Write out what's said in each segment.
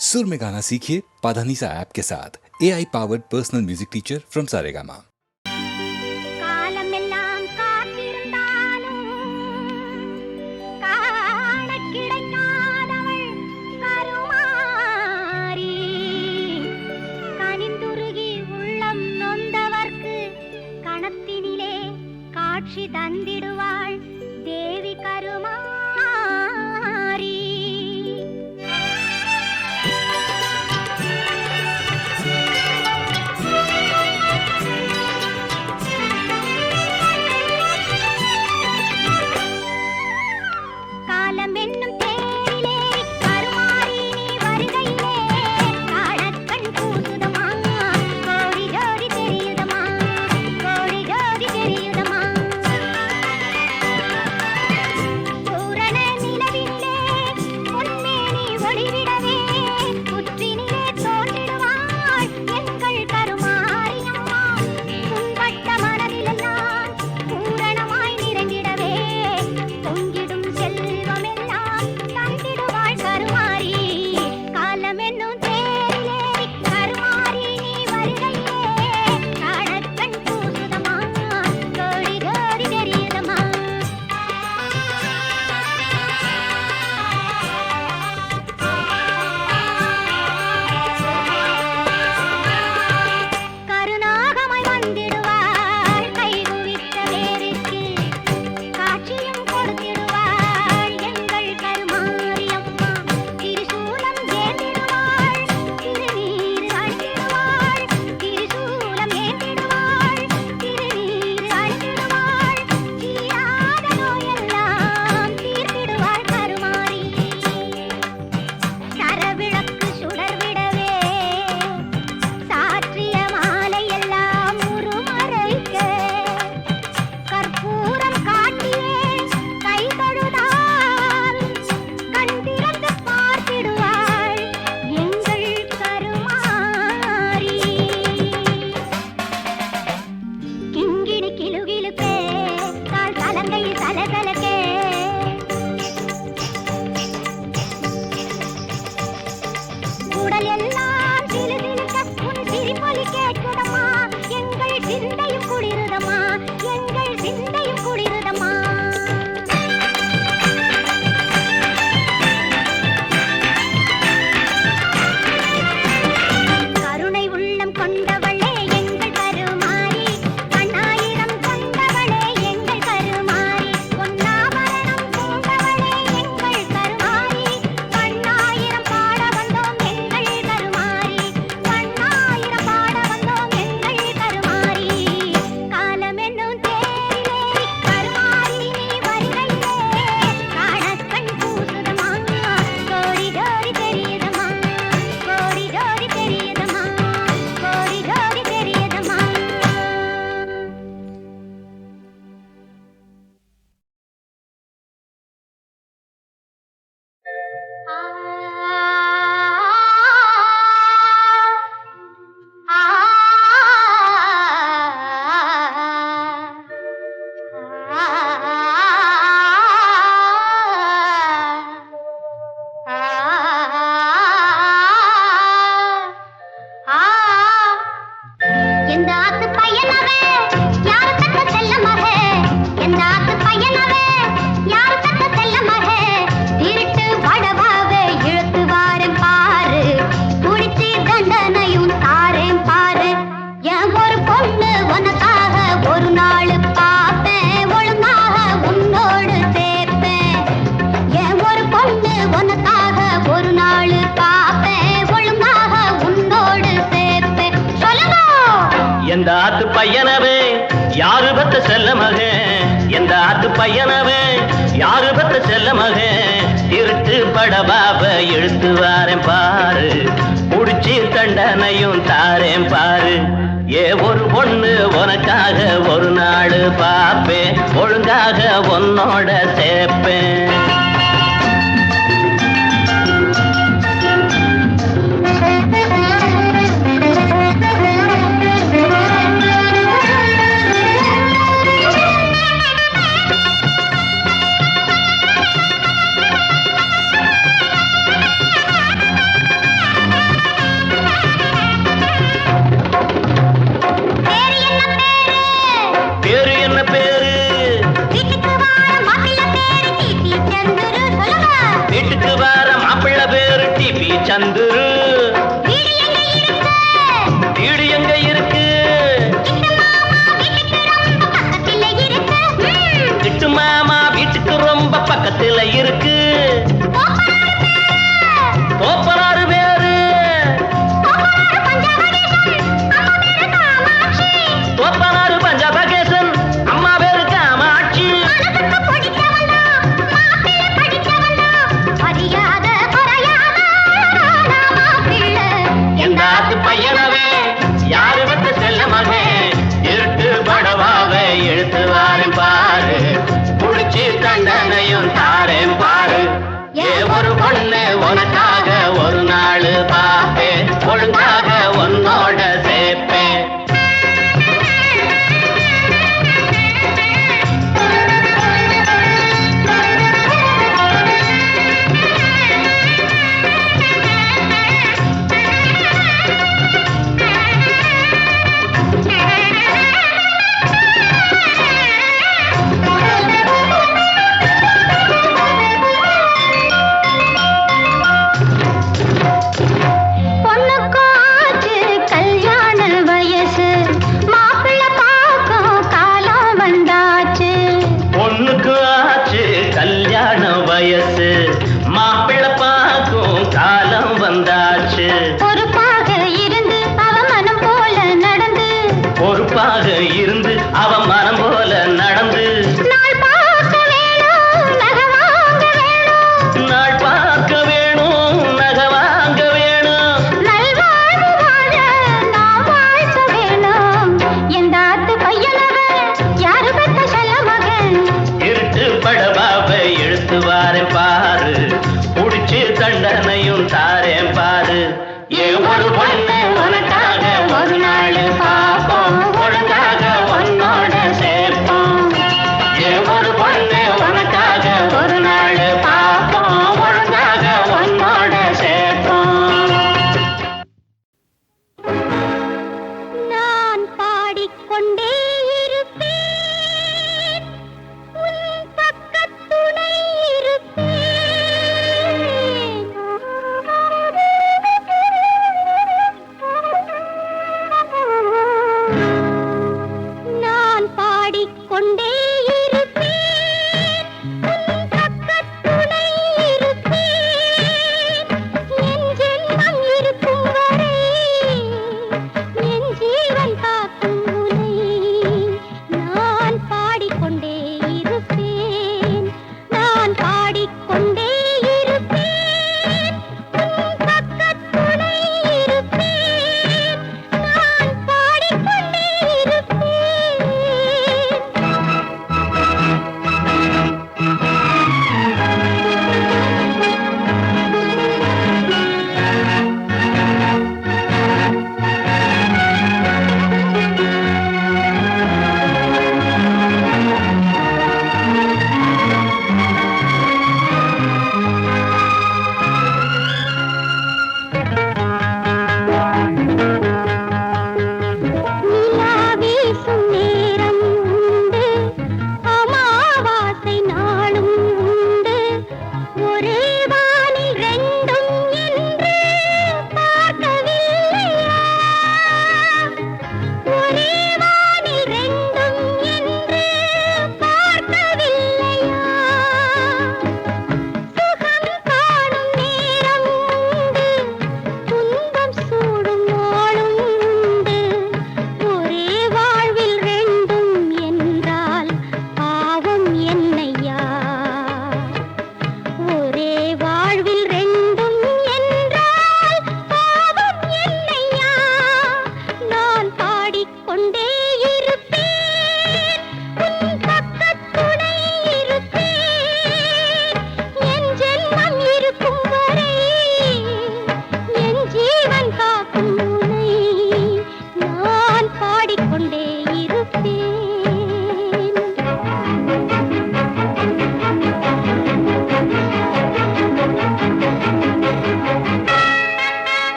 सुर में गाना सीखिए पाधानीसा ऐप के साथ। AI powered personal music teacher from Saregama. காலமெல்லாம் காத்திருந்தாலும் காணக் கிடைக்காதவள் கருமாரி. கனிந்துருகி உள்ளம் நொந்தவர்க்கு கணத்தினிலே காட்சி தந்திடுவாள் தேவி கருமாரி. காலம் என்னும் தேரிலே கருமாரி நீ வருகையிலே காணக்கண் கூசுதமா, கோடி ஜோடி தெரியுதமா, கோடி ஜோடி தெரியுதமா. பூரண நிலவினிலே பொன்மேனி ஒளிவிடவே புற்றினிலே தோன்றிடுவாள் எங்கள் கருமாரியம்மா. புண்பட்ட மனதிலெல்லாம் பூரணமாய் நிறைந்திடவே பொங்கிடும் செல்வமெல்லாம் தந்திடுவாள் கருமாரி. காலம் என்னும் தேரிலே கருமாரி நீ வருகையிலே காணக்கண் கூசுதமா, கோடி கோடி தெரியுதமா. கருநாகமாய் வந்திடுவாள் கைகுவித்த வேருக்கு காட்சியும் கொடுத்திடுவாள் எங்கள் கருமாரியம்மா. திரிசூலம் ஏந்திடுவாள் திருநீர் அணிந்திடுவாள், திரிசூலம் ஏந்திடுவாள் திருநீர் அணிந்திடுவாள். தீராத நோயெல்லாம் தீர்த்திடுவாள் கருமாரி. சரவிளக்கு சுடர்விடவே சாற்றிய மாலையெல்லாம் உருமறைக்க கற்பூரம் காட்டியே கை தொழுதால் கண் திறந்து பார்த்திடுவாள் எங்கள் கருமாரி. கிங்கிணி கிலுகிலுக்கே கால் தலங்கை சலசலக்கே உடல் எல்லாம் சிலுசிலுக்க உன் சிரிப்பொலி கேட்குதம்மா. எங்கள் சிந்தையும் குளிருதம்மா, எங்கள் சிந்தையும் குளிருதம்மா. கருணை உள்ளம் கொண்டவளே எங்கள் கருமாரி, கண்ணாயிரம் கொண்டவளே எங்கள் கருமாரி. பொன்னாபரணம் பூண்டவளே எங்கள் கருமாரி, கண்ணாயிரம் பாட வந்தோம் எங்கள் கருமாரி, கண்ணாயிரம் பாட வந்தோம் எங்கள் கருமாரி. காலம் என்னும் தேரிலே கருமாரி நீ வருகையிலே காணக்கண் கூசுதமா, கோடி ஜோடி தெரியுதமா, கோடி ஜோடி தெரியுதமா, கோடி ஜோடி தெரியுதமா. எந்த ஆத்து பையனவே யாரு தட்ட செல்ல மகே, எந்த ஆத்து பையனவே யாரு தட்ட செல்ல மகே. திருட்டு வடவாவே இழுத்து வாரேன் பாரு, குடிச்சு தண்டனையும் தாரேன் பாரு. என் ஒரு பொண்ணு உனக்காக ஒரு நாள் பாப்பேன், ஒழுங்காக உன்னோடு சேர்ப்பேன். என் ஒரு பொண்ணு உனக்காக ஒரு நாள் பாப்பேன், ஒழுங்காக உன்னோடு சேர்ப்பேன். சொல்லுங்க. எந்த ஆத்து பையனவே யாரு பத்த செல்ல மகன், எந்த ஆத்து பையனவே யாரு பத்த செல்ல மகன். திருட்டு படபாப இழுத்து வாரேன் பாரு, முடிச்சு தண்டனையும் தாரேன் பாரு. ஏ ஒரு பொண்ணு உனக்காக ஒரு நாள் பாப்பேன், ஒழுங்காக உன்னோட சேர்ப்பேன். வந்தாச்சு. பொறுப்பாக இருந்து அவ மனம் போல நடந்து, பொறுப்பாக இருந்து அவ மனம் போல நடந்து, நாள் பார்க்க வேணும் நகை வாங்க வேணும், நாள் பார்க்க வேணும் நகை வாங்க வேணும், நல்வாழ்வு வாழ நாம் வாழ்த்த வேணும். எந்த ஆத்து பையனவன் யாரு பெத்த செல்ல மகன், இருட்டு படபாவை இழுத்து வாரேன் பாரு, புடிச்சு தண்டனையும் தாரேன் பாரு. ஒரு பொண்ணு உனக்காக ஒரு நாள் பாப்போம், ஒழுங்காக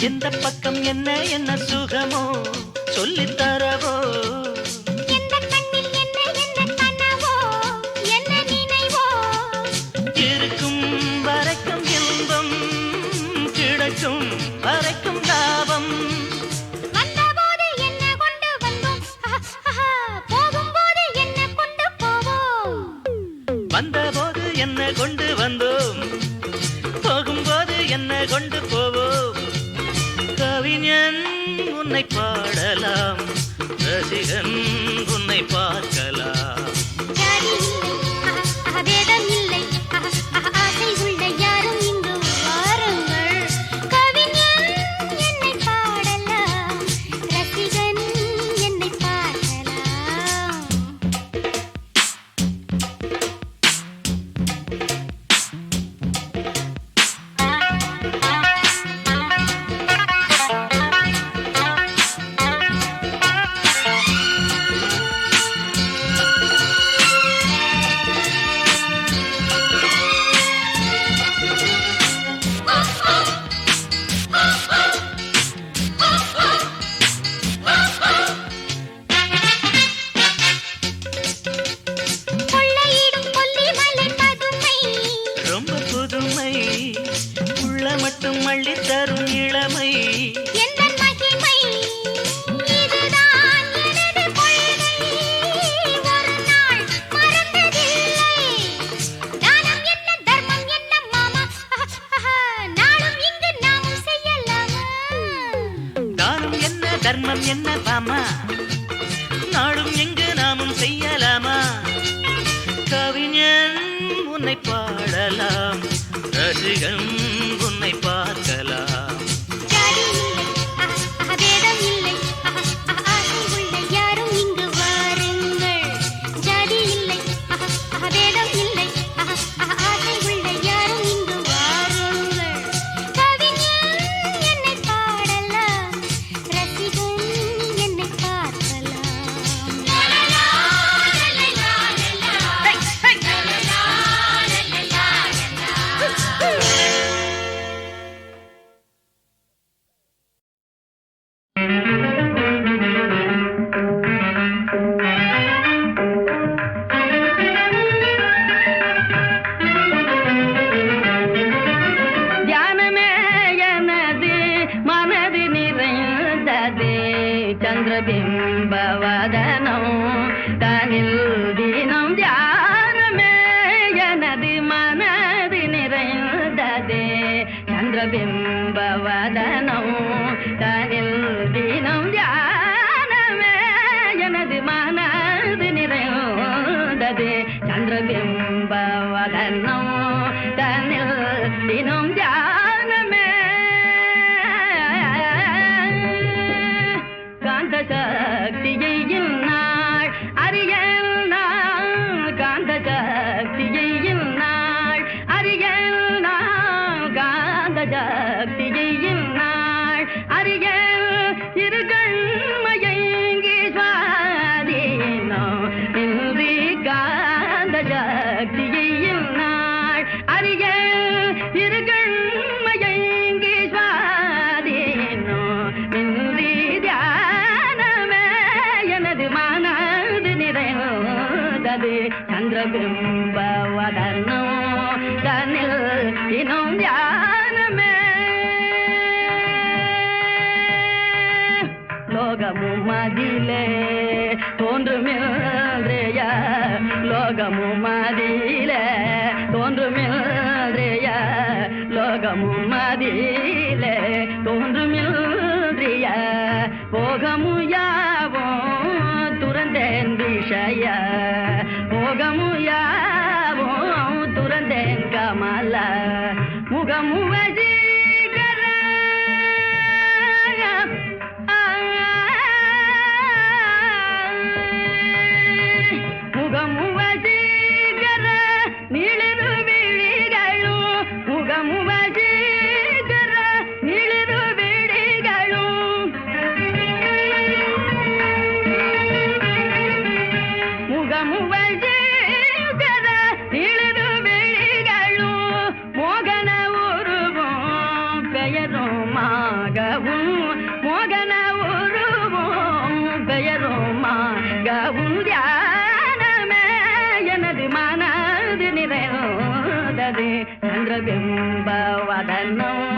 எந்த பக்கம் என்ன என்ன சுகமோ சொல்லித் தரவோ எந்த கண்ணில் என்ன என்ன கனவோ என்ன நினைவோ இருக்கும் வரைக்கும் இன்பம் கிடைக்கும் வரைக்கும் லாபம் வந்தபோது என்ன கொண்டு வந்தோம் போகும்போது என்ன கொண்டு போவோம் வந்தபோது என்ன கொண்டு வந்தோம் போகும்போது என்ன கொண்டு போவோம் கவிஞன் உன்னை பாடலாம் ரசிகன் உன்னை பார்க்கலாம் ஜாதி இல்லை வேதம் இல்லை ஆசை உள்ள யாரும் இங்கு வாருங்கள் கவிஞன் என்னை பாடலாம் ரசிகன் என்னை பார்க்கலாம் கொள்ளையிடும் கொல்லிமலை பதுமை ரொம்ப புதுமை உள்ள மட்டும் அள்ளி தரும் இளமை எந்தன் மகிமை இதுதான் எனது கொள்கை ஒரு நாள் மறந்ததில்லை தானம் என்ன தர்மம் என்ன மாமா நாளும் இங்கு நாமும் செய்யலாமா தானம் என்ன தர்மம் என்ன பாமா நாடும் எங்கு நாமும் செய்யலாமா கவிஞன் உன்னை பாடலாம் ரசிகன் உன்னை பார்க்கலாம் ஜாதி இல்லை வேதம் இல்லை ஆசை உள்ள யாரும் இங்கு வாருங்கள் ஜாதி இல்லை வேதம் இல்லை ஆசை உள்ள யாரும் இங்கு வாருங்கள் கவிஞன் என்னை பாடலாம் ரசிகன் என்னை பார்க்கலாம் தியானமே எனது மனது நிறைந்ததே சந்திரபிம்பவதனம் தனில் தினம் தியானமே எனது மனது நிறைந்ததே சந்திரபிம்பவதனம் தனில் தினம் தியானமே எனது மனது நிறைந்ததே சந்திரபிம்பவதனம் தனில் தினம் தியானமே காந்த சக்தியை நாள் அறியல் நாள் காந்த சக்தியை நாள் அறியல் நாள் காந்த சக்தியை நாள் அறியல் திருக்கண்மயங்கி சுவாதீனம் இன்றி காந்த சக்தியை நாள் அறியல் திருக்கண்மயங்கி சுவாதீனம் இன்றி தியானமே எனது மனது நிறைந்தது சந்திரபிம்பவதனம் தனில் தினம் தியானமே லோகமும் அதிலே தோன்றுமில்றைய லோகமும் அதிலே தோன்றுமில்றைய லோகமும் அதிலே தோன்றுமில்றைய போகமுயாவோ துறந்தேன் விஷய போகமுயாவோ துறந்தேன் கமல முகமுவஜீகர முகமுவஜீகர நிளிரு விழிகளும் முகமுவஜீகர நிளிரு விழிகளும் சந்திரபிம்ப வதனம்